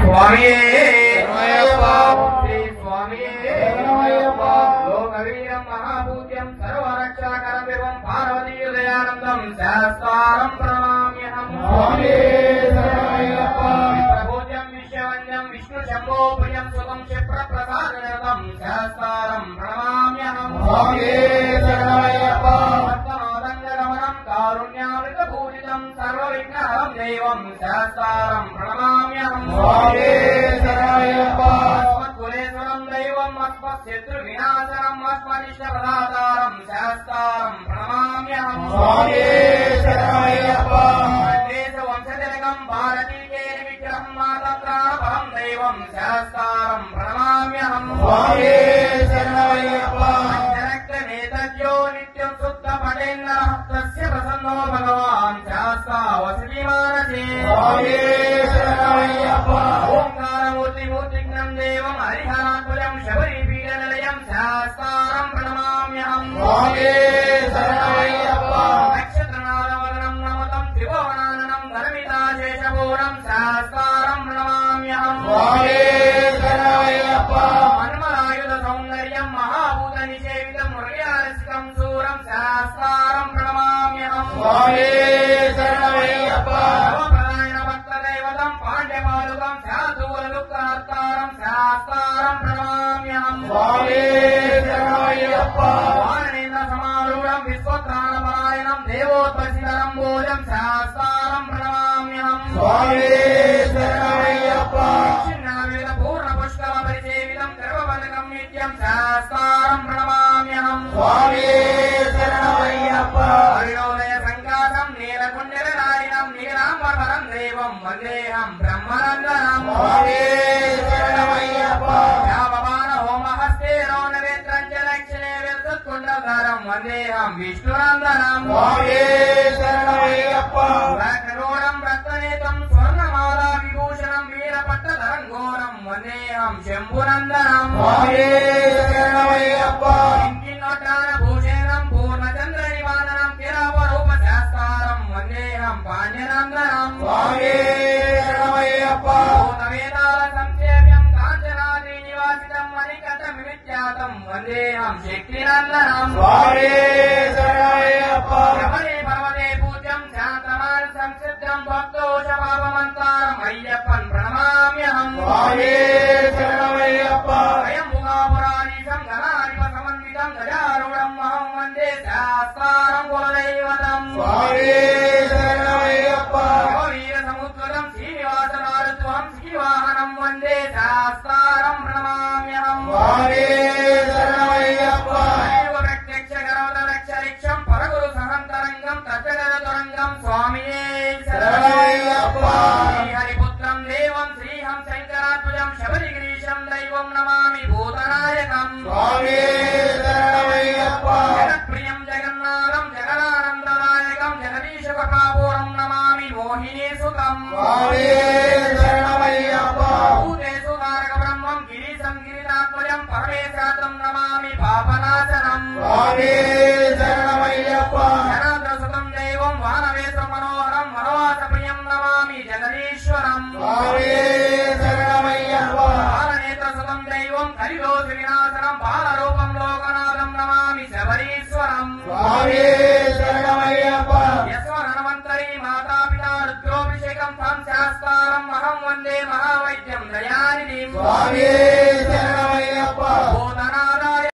స్వామియే శ్రీ స్వామియే లోకవీరం మహాభూత్యం సర్వరక్షాకరం వివం పార్వతీ హృదయానందం శాస్త్రం ప్రణమామ్యహం ప్రభూజం విశ్వవంద్యం విష్ణు శంభో ప్రియం సుతం క్షిప్ర ప్రసాదం శాస్త్రం ప్రణమామ్యహం భక్తమాదంగమనం కారుణ్యామృత పూజితం సర్వ విఘ్నహరం దైవం శాస్త్రం ప్రణమామ్యహం కులేశ్వరం దైవం అస్మశత్రు వినాశనం అస్మనిష్ట ప్రదాతారం శాస్త్రం ప్రణమామ్యహం దేశ వంశజనకం భారతీకేరి విగ్రహం మాతత్రాపరం దైవం శాస్త్రం ప్రణమామ్యహం నేతజ్ఞో నిత్యం శుద్ధ పటేంద్ర తస్య ప్రసన్నో భగవాన్ శాస్త్ర వసతి మానసే ఓంకారమూర్తి మూర్తిజ్ఞం దేవం హరిహరాత్మజం శబరి పీడనిలయం శాస్త్రం ప్రణమామ్యహం నక్షత్రనాదవదనం నమతం త్రిభువనానందం ధర్మితాశేషపూర్ణం శాస్త్రం ప్రణమామ్యహం మన్మరాయుధ సౌందర్యం మహాభూత నిషేవితం మురళిరసికం శూరం శాస్త్రం ప్రణమామ్యహం ప్రధాన భక్త దైవతం పాండ్యపాలుకం శాధూల దుఃఖార్తారం శాస్త్రం ప్రణమామ్యహం వాననేంద్ర సమారూఢం విశ్వత్రాణపరాయణం దేవోత్పసిధరం భోజం శాస్త్రం ప్రణమామ్యహం చిన్నావేద పూర్ణ పుష్కర పరిసేవితం గర్భవనకం నిత్యం శాస్త్రం ప్రణమామ్యహం హరిలోదయ సంకాసం నీలకుండలనారిణం నీలాంబరం దేవం వందేహం బ్రహ్మనందనం యావమాన హోమహస్తే రౌణవేత్రం చ దక్షిణే విద్యుత్కుండధారం వందేహం విష్ణునందనం కరోణం రత్ననేతం స్వర్ణమాలా విభూషణం వీరపట్టధరం ఘోరం వందేహం శంభునందనం ఇంకిన్నొట్టాన భూషణం పూర్ణచంద్ర నివాదనం కిరాపరూప శాస్త్రం వందేహం పాండ్యనందనం భూతవేదాల సంసేవ్యం కాంచనాద్రి నివాసితం మణికట వివిఖ్యాతం వందేహం శక్తినందనం శబరి పర్వతే పూజ్యం శాంతమాన సంసిద్ధం భక్తోషపాపమంతారం అయ్యప్పన్ ప్రణమామ్యహం స్వయంభుగాపురాణీశం గణాధిప సమన్వితం గజారూఢం అహం వందే శాస్త్రం కులదైవతం వీర సముద్రం శ్రీనివాసనారుత్వం శ్రీవాహనం వందే శాస్త్రం ప్రణమామ్యహం ప్రత్యక్ష గరవద రక్ష రిక్షం పరగురు సహంతరంగం తచ్చగరతురంగం స్వామియే శ్రీహరిపుత్రం దేవం శ్రీహం శంకరాత్మజం శబరిగిరీశం దైవం నమామి భూతనాయకం జగత్ప్రియం జగన్నాథం జగదానందనాయకం జగదీశకృపాపూరం నమామి మోహినీ సుతం భూతేషు తారక బ్రహ్మం గిరీశం గిరిజాత్మజం పరమేశాత్రం నమామి పాపనాశనం జనార్దసుతం దైవం వానవేశ మనోహరం వనవాస ప్రియం నమామి జగదీశ్వరం బాలనేత్రసుతం దైవం కలిలోక వినాశనం బాలరూపం లోకనాథం నమామి శబరీశ్వరం యశ్వరనమంతరీ మాతాపితా రుద్రోభిషేకం తం శాస్త్రం అహం వందే మహావైద్యం దయానిధిం